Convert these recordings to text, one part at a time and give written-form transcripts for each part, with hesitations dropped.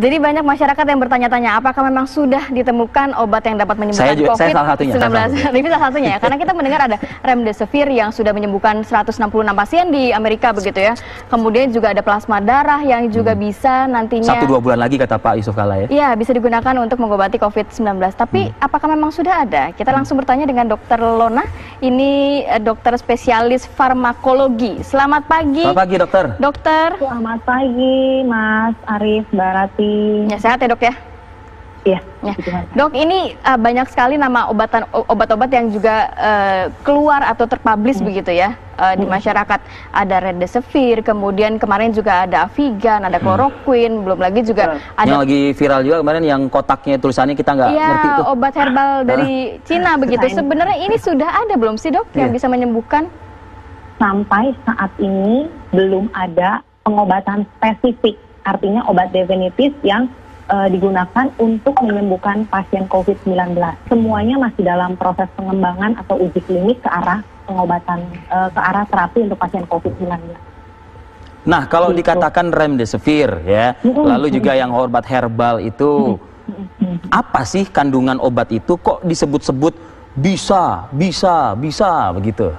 Jadi banyak masyarakat yang bertanya-tanya apakah memang sudah ditemukan obat yang dapat menyembuhkan COVID-19. Ini salah satunya ya, karena kita mendengar ada remdesivir yang sudah menyembuhkan 166 pasien di Amerika begitu ya. Kemudian juga ada plasma darah yang juga bisa nantinya 1-2 bulan lagi kata Pak Yusuf Kalla ya. Iya, bisa digunakan untuk mengobati COVID-19. Tapi apakah memang sudah ada? Kita langsung bertanya dengan Dr. Lona. Ini dokter spesialis farmakologi. Selamat pagi. Selamat pagi, dokter. Dokter. Selamat pagi, Mas Arif, Mbak Rati. Ya, sehat ya dok ya? Iya. Ya. Dok, ini banyak sekali nama obat-obat yang juga keluar atau terpublish begitu ya di masyarakat. Ada remdesivir, kemudian kemarin juga ada Avigan, ada chloroquine, belum lagi juga ada yang lagi viral juga kemarin yang kotaknya tulisannya kita nggak ngerti itu. Obat herbal dari Cina begitu. Sebenarnya ini sudah ada belum sih dok yang bisa menyembuhkan? Sampai saat ini belum ada pengobatan spesifik. Artinya obat definitif yang digunakan untuk menyembuhkan pasien COVID-19. Semuanya masih dalam proses pengembangan atau uji klinik ke arah pengobatan, ke arah terapi untuk pasien COVID-19. Nah, kalau dikatakan remdesivir ya, lalu juga yang obat herbal itu, apa sih kandungan obat itu kok disebut-sebut bisa begitu?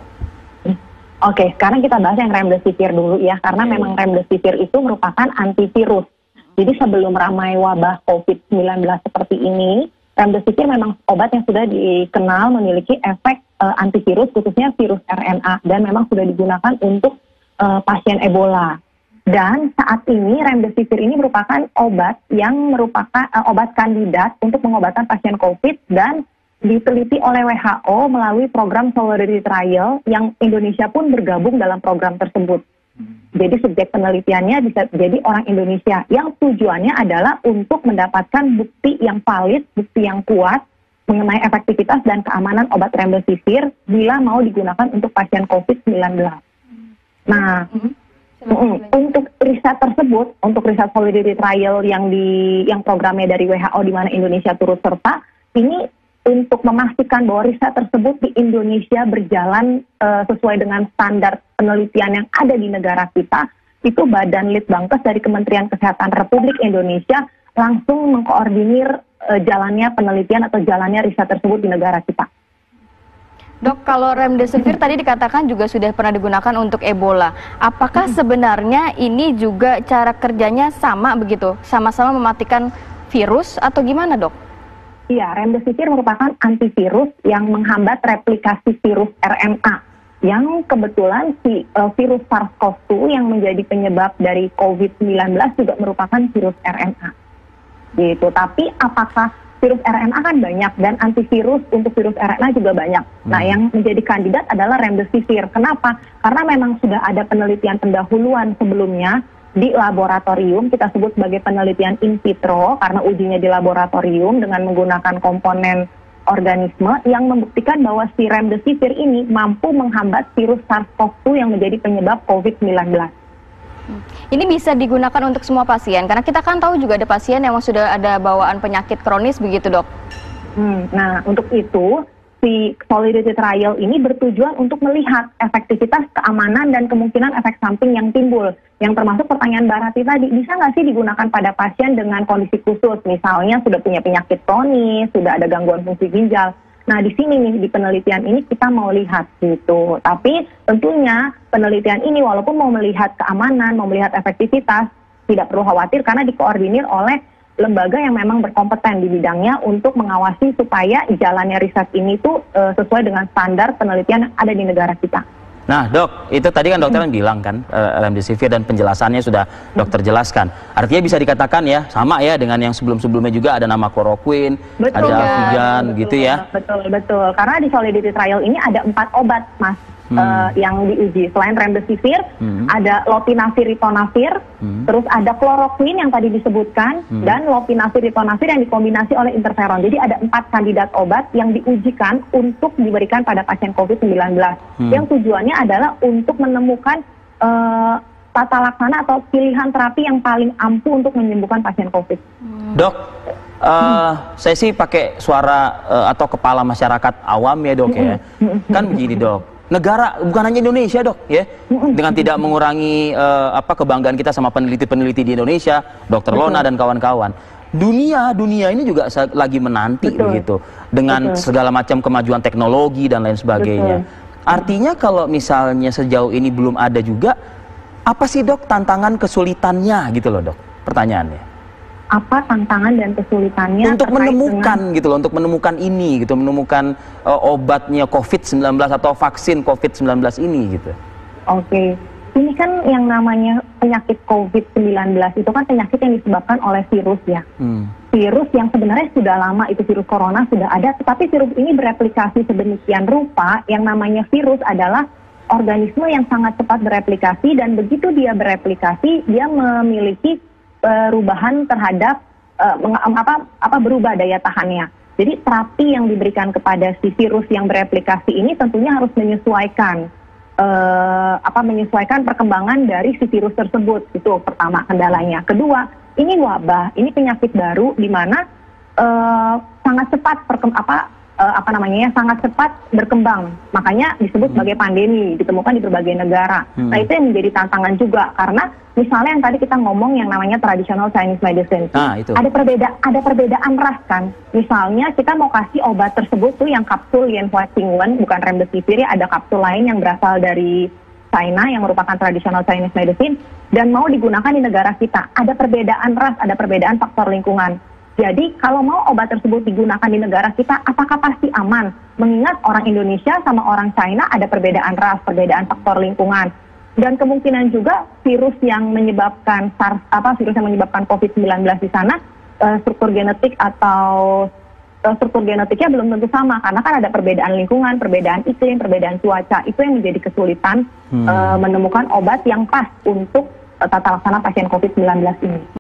Oke, sekarang kita bahas yang remdesivir dulu ya, karena memang remdesivir itu merupakan antivirus. Jadi sebelum ramai wabah COVID-19 seperti ini, remdesivir memang obat yang sudah dikenal memiliki efek antivirus, khususnya virus RNA, dan memang sudah digunakan untuk pasien Ebola. Dan saat ini remdesivir ini merupakan obat yang merupakan obat kandidat untuk pengobatan pasien COVID dan diteliti oleh WHO melalui program Solidarity Trial yang Indonesia pun bergabung dalam program tersebut. Jadi subjek penelitiannya bisa jadi orang Indonesia yang tujuannya adalah untuk mendapatkan bukti yang valid, bukti yang kuat mengenai efektivitas dan keamanan obat remdesivir bila mau digunakan untuk pasien COVID-19. Nah, untuk riset tersebut, untuk riset Solidarity Trial yang programnya dari WHO di mana Indonesia turut serta, ini untuk memastikan bahwa riset tersebut di Indonesia berjalan sesuai dengan standar penelitian yang ada di negara kita, itu Badan Litbangkes dari Kementerian Kesehatan Republik Indonesia langsung mengkoordinir jalannya penelitian atau jalannya riset tersebut di negara kita. Dok, kalau remdesivir tadi dikatakan juga sudah pernah digunakan untuk Ebola. Apakah sebenarnya ini juga cara kerjanya sama begitu? Sama-sama mematikan virus atau gimana dok? Iya, remdesivir merupakan antivirus yang menghambat replikasi virus RNA. Yang kebetulan virus SARS-CoV-2 yang menjadi penyebab dari COVID-19 juga merupakan virus RNA. Gitu. Tapi apakah virus RNA kan banyak dan antivirus untuk virus RNA juga banyak. Nah, yang menjadi kandidat adalah remdesivir. Kenapa? Karena memang sudah ada penelitian pendahuluan sebelumnya di laboratorium, kita sebut sebagai penelitian in vitro karena ujinya di laboratorium dengan menggunakan komponen organisme yang membuktikan bahwa si remdesivir ini mampu menghambat virus SARS-CoV-2 yang menjadi penyebab COVID-19. Ini bisa digunakan untuk semua pasien, karena kita kan tahu juga ada pasien yang sudah ada bawaan penyakit kronis begitu dok. Nah, untuk itu si Solidarity Trial ini bertujuan untuk melihat efektivitas, keamanan, dan kemungkinan efek samping yang timbul. Yang termasuk pertanyaan Mbak Rati tadi, bisa nggak sih digunakan pada pasien dengan kondisi khusus? Misalnya sudah punya penyakit kronis, sudah ada gangguan fungsi ginjal. Nah, di sini nih, di penelitian ini kita mau lihat gitu. Tapi tentunya penelitian ini walaupun mau melihat keamanan, mau melihat efektivitas, tidak perlu khawatir karena dikoordinir oleh lembaga yang memang berkompeten di bidangnya untuk mengawasi supaya jalannya riset ini tuh sesuai dengan standar penelitian yang ada di negara kita. Nah dok, itu tadi kan dokter bilang kan remdesivir dan penjelasannya sudah dokter jelaskan. Artinya bisa dikatakan ya sama ya dengan yang sebelum-sebelumnya juga ada nama chloroquine, ada Avigan gitu ya. Betul. Karena di Solidarity Trial ini ada 4 obat mas. Yang diuji. Selain remdesivir, ada lopinavir, ritonavir, terus ada chloroquine yang tadi disebutkan, dan lopinavir, ritonavir yang dikombinasi oleh interferon. Jadi ada 4 kandidat obat yang diujikan untuk diberikan pada pasien COVID-19. Yang tujuannya adalah untuk menemukan tata laksana atau pilihan terapi yang paling ampuh untuk menyembuhkan pasien COVID. Dok, saya sih pakai suara atau kepala masyarakat awam ya dok ya. Kan begini dok. negara, bukan hanya Indonesia dok, ya, dengan tidak mengurangi kebanggaan kita sama peneliti-peneliti di Indonesia, Dr. Lona dan kawan-kawan. Dunia ini juga lagi menanti begitu dengan segala macam kemajuan teknologi dan lain sebagainya. Artinya kalau misalnya sejauh ini belum ada juga, apa sih dok tantangan kesulitannya gitu loh dok? Pertanyaannya. Apa tantangan dan kesulitannya untuk menemukan gitu loh, untuk menemukan ini gitu, menemukan obatnya COVID-19 atau vaksin COVID-19 ini gitu. Oke. Ini kan yang namanya penyakit COVID-19 itu kan penyakit yang disebabkan oleh virus ya. Virus yang sebenarnya sudah lama, itu virus corona sudah ada, tetapi virus ini bereplikasi sedemikian rupa. Yang namanya virus adalah organisme yang sangat cepat bereplikasi, dan begitu dia bereplikasi, dia memiliki perubahan terhadap berubah daya tahannya. Jadi terapi yang diberikan kepada si virus yang bereplikasi ini tentunya harus menyesuaikan perkembangan dari si virus tersebut. Itu pertama kendalanya. Kedua, ini wabah, ini penyakit baru di mana sangat cepat sangat cepat berkembang. Makanya disebut sebagai pandemi, ditemukan di berbagai negara. Nah, itu yang menjadi tantangan juga, karena misalnya yang tadi kita ngomong yang namanya traditional Chinese medicine. Itu. Ada perbedaan ras kan. Misalnya kita mau kasih obat tersebut tuh yang kapsul Lianhua-Qingwen, bukan remdesivir ya, ada kapsul lain yang berasal dari China yang merupakan traditional Chinese medicine dan mau digunakan di negara kita. Ada perbedaan ras, ada perbedaan faktor lingkungan. Jadi kalau mau obat tersebut digunakan di negara kita, apakah pasti aman? Mengingat orang Indonesia sama orang China ada perbedaan ras, perbedaan faktor lingkungan. Dan kemungkinan juga virus yang menyebabkan virus yang menyebabkan COVID-19 di sana, struktur genetik atau struktur genetiknya belum tentu sama, karena kan ada perbedaan lingkungan, perbedaan iklim, perbedaan cuaca. Itu yang menjadi kesulitan menemukan obat yang pas untuk tata laksana pasien COVID-19 ini.